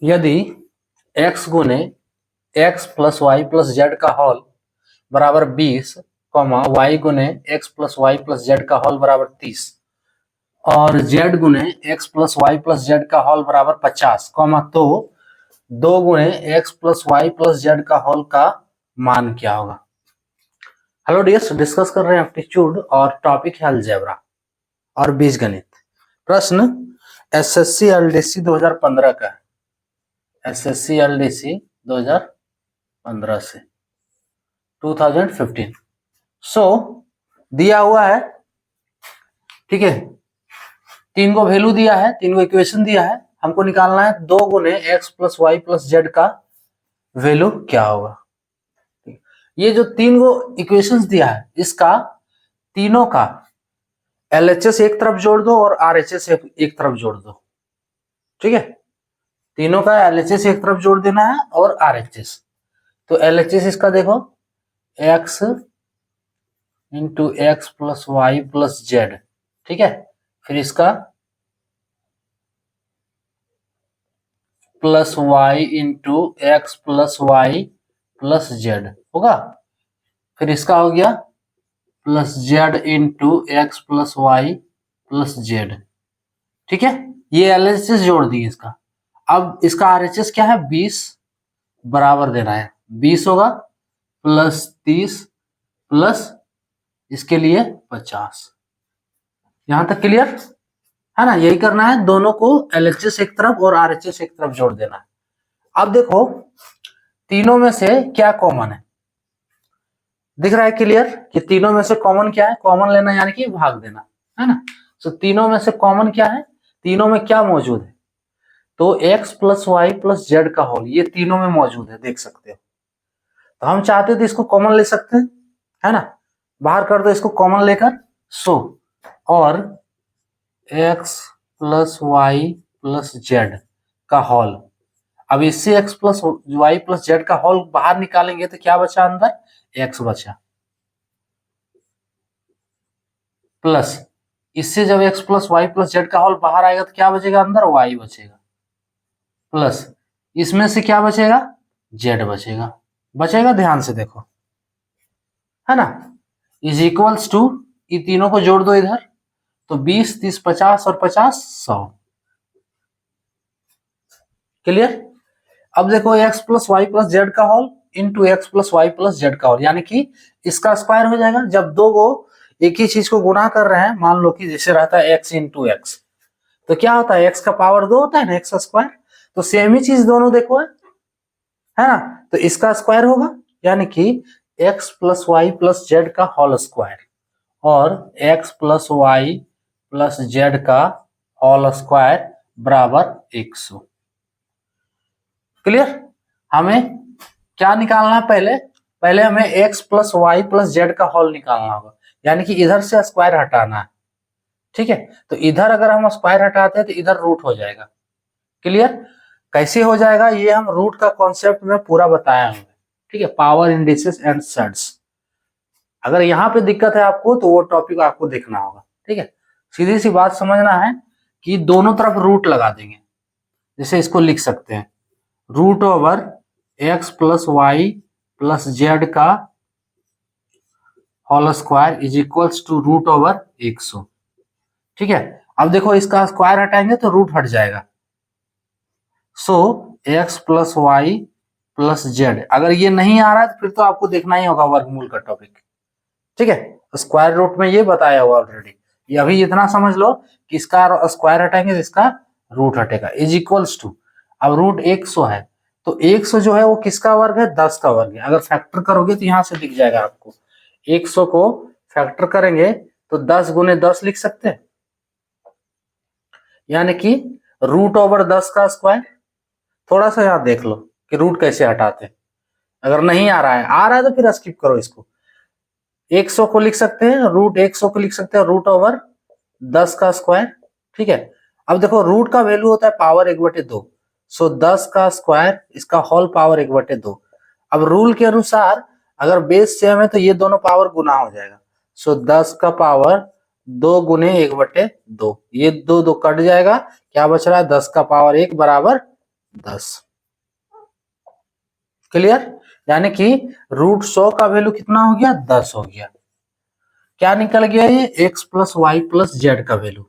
यदि x गुने x plus Y plus Z का होल बराबर 20, y गुने x plus Y plus Z का होल बराबर 30 और z गुने x plus Y plus Z का होल बराबर 50, तो 2 गुने x plus Y plus Z का होल का मान क्या होगा। हेलो डियर्स, डिस्कस कर रहे हैं एप्टीट्यूड और टॉपिक है अलजेब्रा और बीजगणित। प्रश्न एसएससी एलडीसी 2015 का है, एसएससी एलडीसी 2015 से 2015। सो दिया हुआ है, ठीक है, 3 को वैल्यू दिया है, 3 को इक्वेशन दिया है, हमको निकालना है 2 गुने X plus Y plus Z का वैल्यू क्या होगा। ये जो 3 को इक्वेशंस दिया है, इसका तीनों का एलएचएस एक तरफ जोड़ दो और आरएचएस एक तरफ जोड़ दो, ठीक है। तीनों का एलएचएस एक तरफ जोड़ देना है और आरएचएस। तो एलएचएस इसका देखो x into x plus Y plus Z, ठीक है। फिर इसका plus Y into x plus Y plus Z होगा। फिर इसका हो गया plus Z into x plus Y plus Z, ठीक है। ये एलएचएस जोड़ दिए इसका। अब इसका आरएचएस क्या है, 20 बराबर देना है, 20 होगा प्लस 30 प्लस इसके लिए 50। यहां तक क्लियर है ना। यही करना है, दोनों को एलएचएस एक तरफ और आरएचएस एक तरफ जोड़ देना है। अब देखो तीनों में से क्या कॉमन है, दिख रहा है क्लियर कि तीनों में से कॉमन क्या है। कॉमन लेना यानी कि भाग देना, है ना। तो तीनों में से कॉमन क्या है, तीनों में क्या मौजूद है, तो x plus Y plus Z का होल ये तीनों में मौजूद है, देख सकते हो। तो हम चाहते तो इसको कॉमन ले सकते हैं, है ना। बाहर कर दो इसको कॉमन लेकर। सो और x plus Y plus Z का होल, अब इससे x plus Y plus Z का होल बाहर निकालेंगे तो क्या बचा, अंदर x बचा, प्लस इससे जब x plus Y plus Z का होल बाहर आएगा तो क्या बचेगा, अंदर y बचेगा, प्लस इसमें से क्या बचेगा, z बचेगा। बचेगा, ध्यान से देखो, है ना। इज इक्वल्स टू, ये तीनों को जोड़ दो इधर, तो 20 30 50 और 50 100। क्लियर। अब देखो x plus Y plus Z का whole into x plus Y plus Z का होल, यानी कि इसका स्क्वायर हो जाएगा। जब दो को एक ही चीज को गुणा कर रहे हैं, मान लो कि जैसे रहता है x इंटू एक्स, तो क्या होता है, x का पावर 2 होता है ना, एक्स स्क्वायर। तो सेम ही चीज दोनों देखो है ना। तो इसका स्क्वायर होगा, यानी कि x plus Y plus Z का होल स्क्वायर और x plus Y plus Z का होल स्क्वायर बराबर 100। क्लियर। हमें क्या निकालना है, पहले हमें x plus Y plus Z का होल निकालना होगा, यानी कि इधर से स्क्वायर हटाना है, ठीक है। तो इधर अगर हम स्क्वायर हटाते हैं तो इधर रूट हो जाएगा। क्लियर। कैसे हो जाएगा, ये हम रूट का कॉन्सेप्ट में पूरा बताया हूं, ठीक है, पावर इंडिसेस एंड सेट्स। अगर यहाँ पे दिक्कत है आपको तो वो टॉपिक आपको देखना होगा, ठीक है। सीधी सी बात समझना है कि दोनों तरफ रूट लगा देंगे। जैसे इसको लिख सकते हैं root over x plus Y plus Z का whole square is equals to root over 100, ठीक है। अब देखो इसका स्क्वायर हटाएंगे तो रूट हट जाएगा। So x plus Y plus z, अगर ये नहीं आ रहा है तो फिर तो आपको देखना ही होगा वर्गमूल का टॉपिक, ठीक है। स्क्वायर रूट में ये बताया हुआ ऑलरेडी। ये अभी इतना समझ लो कि इसका स्क्वायर हटाएंगे तो इसका रूट हटेगा, इज इक्वल्स टू, अब रूट 100 है तो 100 जो है वो किसका वर्ग है, 10 का वर्ग है। अगर फैक्टर करोगे तो यहां से दिख जाएगा आपको, 100 को फैक्टर करेंगे तो 10 गुने 10 लिख सकते हैं, यानी कि रूट ओवर 10 का स्क्वायर। थोड़ा सा यहाँ देख लो कि रूट कैसे हटाते हैं। अगर नहीं आ रहा है तो फिर स्किप करो इसको। 100 को लिख सकते हैं, रूट 100 को लिख सकते हैं रूट ओवर 10 का स्क्वायर, ठीक है। अब देखो रूट का वैल्यू होता है पावर 1/2, सो 10 का स्क्वायर इसका होल पावर 1/2। अब रूल के अनुसार अगर बेस सेम है तो ये दोनों पावर गुना हो जाएगा, सो 10 का पावर 2 गुने 1/2, ये 2 2 कट जाएगा, क्या बच रहा है, 10 का पावर 1 बराबर 10। क्लियर? यानी कि √100 का वैल्यू कितना हो गया? 10 हो गया। क्या निकल गया? ये x plus Y plus Z का वैल्यू।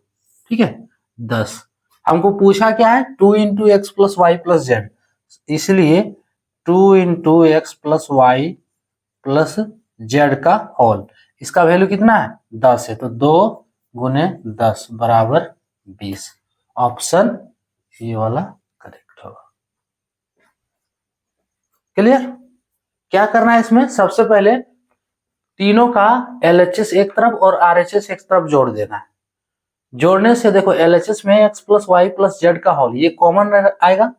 ठीक है, 10। हमको पूछा क्या है? 2 into x plus Y plus Z, इसलिए 2 into x plus Y plus Z का होल, इसका वैल्यू कितना है? 10 है, तो 2 गुने 10 बराबर 20। ऑप्शन ये वाला करेक्ट होगा। क्लियर? क्या करना है इसमें? सबसे पहले तीनों का LHS एक तरफ और RHS एक तरफ जोड़ देना है। जोड़ने से देखो LHS में x plus Y plus Z का होल ये कॉमन आएगा,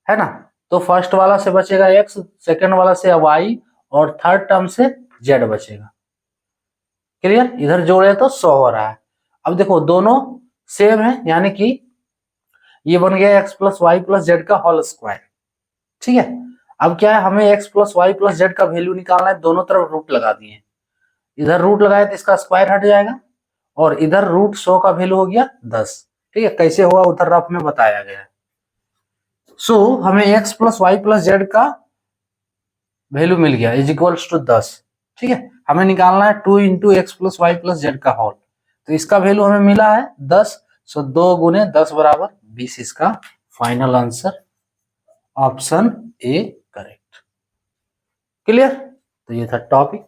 है ना? तो फर्स्ट वाला से बचेगा x, सेकंड वाला से y और थर्ड टर्म से z बचेगा। क्लियर? इधर जोड़े तो 100 हो रहा है। अब देखो दोनों सेम है, यानी कि ये बन गया x plus Y plus Z का होल स्क्वायर। ठीक है, अब क्या है? हमें x plus Y plus Z का वैल्यू निकालना है। दोनों तरफ रूट लगा दिए, इधर रूट लगाए तो इसका स्क्वायर हट जाएगा और इधर √100 का वैल्यू हो गया 10। ठीक है, कैसे हुआ उधर रफ में बताया गया है। सो हमें x plus Y plus Z का वैल्यू मिल गया इज इक्वल्स टू 10। ठीक है, हमें निकालना है 2 into x plus Y plus Z का होल, तो इसका वैल्यू हमें मिला है 10। सो 2 गुने 10 बराबर 20, इसका final answer option A correct. Clear? तो ये था टॉपिक।